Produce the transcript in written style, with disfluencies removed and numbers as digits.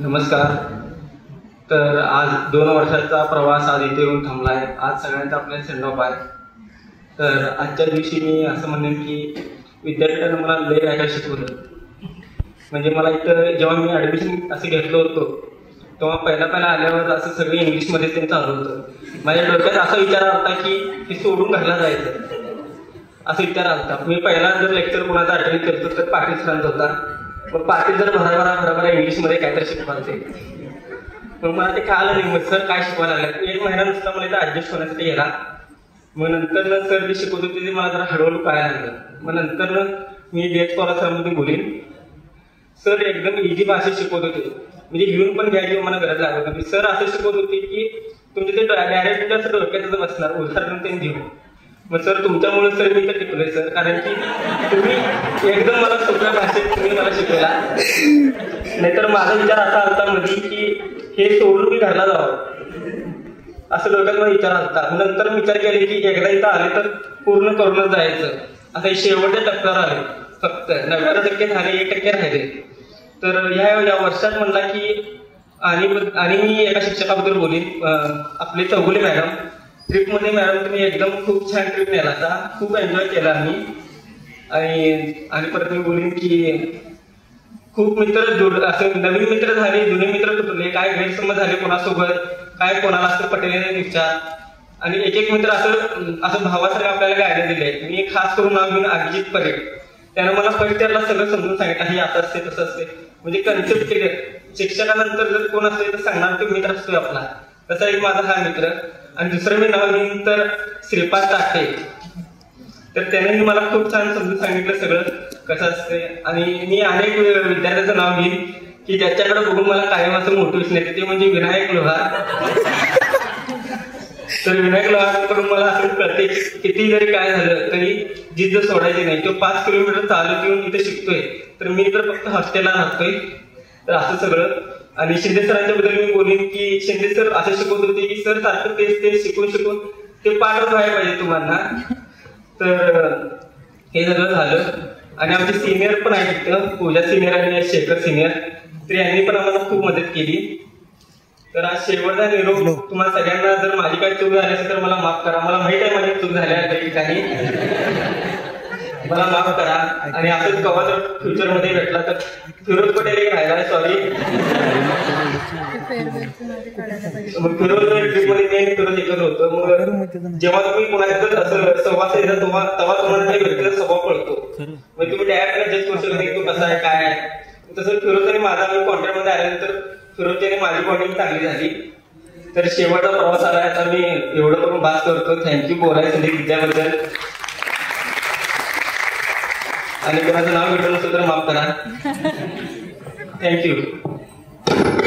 नमस्कार. तर आज 2 वर्षाचा प्रवास आज इथे येऊन थांबला आहे. आज सगळ्यांचा आपल्याला सेंड ऑफ आहे. तर आजच्या दिवशी मी असं म्हणेन की विद्यार्थ्यांना मला लय काय काय शिकवलं. म्हणजे मला इथं जेव्हा मी ॲडमिशन असं घेतलं होतं तेव्हा पहिला आल्यावर असं सगळं इंग्लिशमध्ये त्यांचं चालू होतं. माझ्या डोक्यात असा विचार आला की हे सोडून घरला जायचं असं विचार आला. मी पहिला जर लेक्चर कोणाचा अटेंड करतो तर पाटील सरांचा होता. मग पाटील जर भराभरा इंग्लिशमध्ये काहीतरी शिकवायचे. मग मला ते कळालं नाही मग सर काय शिकवायला लागलं. 1 महिना नुसता मला इथं ॲडजस्ट होण्यासाठी गेला. मग नंतर सर जे शिकवत होते ते मला जरा हळूहळू कळायला लागलं. मग नंतर मी DS पवार सरांमध्ये बोलीन. सर एकदम इझी भाषेत शिकवत होते. म्हणजे लिहून पण घ्यायची मला गरज लागत होती. सर असं शिकवत होते की तुमचे ते डायरेक्ट असं डोक्यातच बसणार. उदाहरण त्यांनी देऊ. मग सर तुमच्यामुळे सर मी तर टिकलोय सर. कारण की तुम्ही एकदम मला सोप्या भाषेत तुम्ही मला शिकवला. नाहीतर माझा विचार असा होता मध्ये की हे सोडून मी घरला जावं असं डोक्यात मला विचार होता. नंतर विचार केले की एकदा इथं आले तर पूर्ण करूनच जायचं. आता शेवटच्या टप्प्यावर आले. फक्त 90% झाले, 1% राहिले. तर या वर्षात म्हणला की आणि मी एका शिक्षकाबद्दल बोलीन. आपले चौगुले मॅडम. ट्रिपमध्ये मॅडम तुम्ही एकदम खूप छान ट्रिप नेला होता. खूप एन्जॉय केला आम्ही. आणि परत मी बोलीन की खूप मित्र असं नवीन मित्र झाले, जुने मित्र तुटले, काय गैरसमज झाले कोणासोबत, काय कोणाला असं पटलेले विचार. आणि एक मित्र असं भावासारखं आपल्याला गायडन्स दिले. मी खास करून नाव घेऊन अभिजित परेड. त्यानं मला फर्स्ट इयरला सगळं समजून सांगितलं हे असं असते तसं असते. म्हणजे कन्सेप्ट क्लिअर. शिक्षकानंतर जर कोण असते तर सांगणार तो मित्र असतोय आपला. तसा एक माझा हा मित्र. आणि दुसरं मी नाव घेईन तर श्रीपाद टाटे. तर त्यानेही मला खूप छान समजून सांगितलं सगळं कसं असते. आणि मी अनेक विद्यार्थ्यांचं नाव घेईन की ज्याच्याकडे बघून मला कायम असं मोटिवेशन येते. ते म्हणजे विनायक लोहार. तर विनायक लोहारकडून मला असं कळते किती जरी काय झालं तरी जिद्द सोडायची नाही. तो 5 किलोमीटर चालत येऊन इथे शिकतोय तर मी तर फक्त हॉस्टेलला राहतोय. तर असं सगळं. आणि शिंदे सरांच्या बद्दल मी बोलीन की शिंदे सर असं शिकवत होते की सर सारखं तेच शिकून ते पाठच व्हायला पाहिजे तुम्हाला. तर हे सगळं झालं. आणि आमचे सिनियर पण आहेत तिथं. पूजा सिनियर आणि शेखर सिनियर. तर यांनी पण आम्हाला खूप मदत केली. तर आज शेवटचा निरोप तुम्हाला सगळ्यांना. जर माझी काही चूक झाली असेल तर मला माफ करा. मला माहित आहे माझी चूक झाल्या काही ठिकाणी. मला माफ करा. आणि असंच कवा जर फ्युचरमध्ये भेटला तर फिरोज पटेल एक राहिला. सॉरी. मग फिरोज ट्रिपमध्ये मी फिरोज एकत्र होतो. मग जेव्हा तुम्ही कोणाचं असं संवाद येतात तेव्हा तुम्हाला त्या व्यक्तीचा स्वभाव कळतो. मग तुम्ही डायरेक्ट जज करू शकता की तो कसा आहे काय आहे. तसं फिरोज आणि माझा मी कॉन्टॅक्टमध्ये आल्यानंतर फिरोजची आणि माझी बॉन्डिंग चांगली झाली. तर शेवटचा प्रवास आला. आता मी एवढं करून बात करतो. थँक्यू बोलायचं विद्याबद्दल. आणि कोणाचं नाव भेटलं नसेल तर माफ करा. थँक्यू.